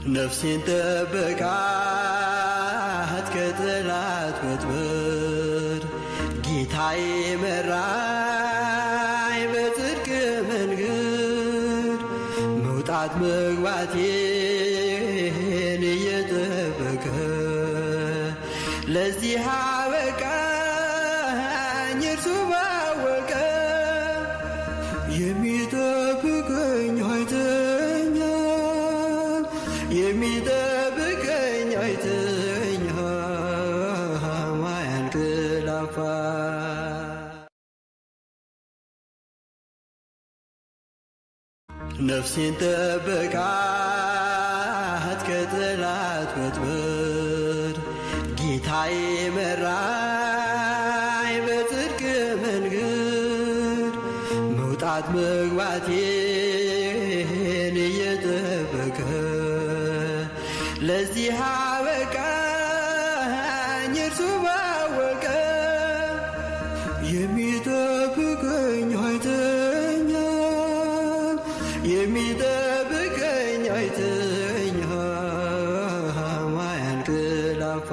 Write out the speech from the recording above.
ነፍሴን ጠበቃት ከጠላት ወጥመድ ጌታዬ መራኝ በጽድቅ መንገድ መውጣት መግባቴን እየጠበቀ ለዚህ አበቃኝ እርሱ ባወቀ የሚጠብቀኝ አይተኛም የሚጠብቀኝ አይተኛም አያንቀላፋ ነፍሴን ጠበቃት ከጠላት ወጥመድ ጌታዬ መራኝ በጽድቅ መንገድ መውጣት መግባቴን እየጠበቀ ለዚህ አበቃኝ እርሱ ባወቀ የሚጠብቀኝ አይተኛም የሚጠብቀኝ አይተኛም አያንቀላፋ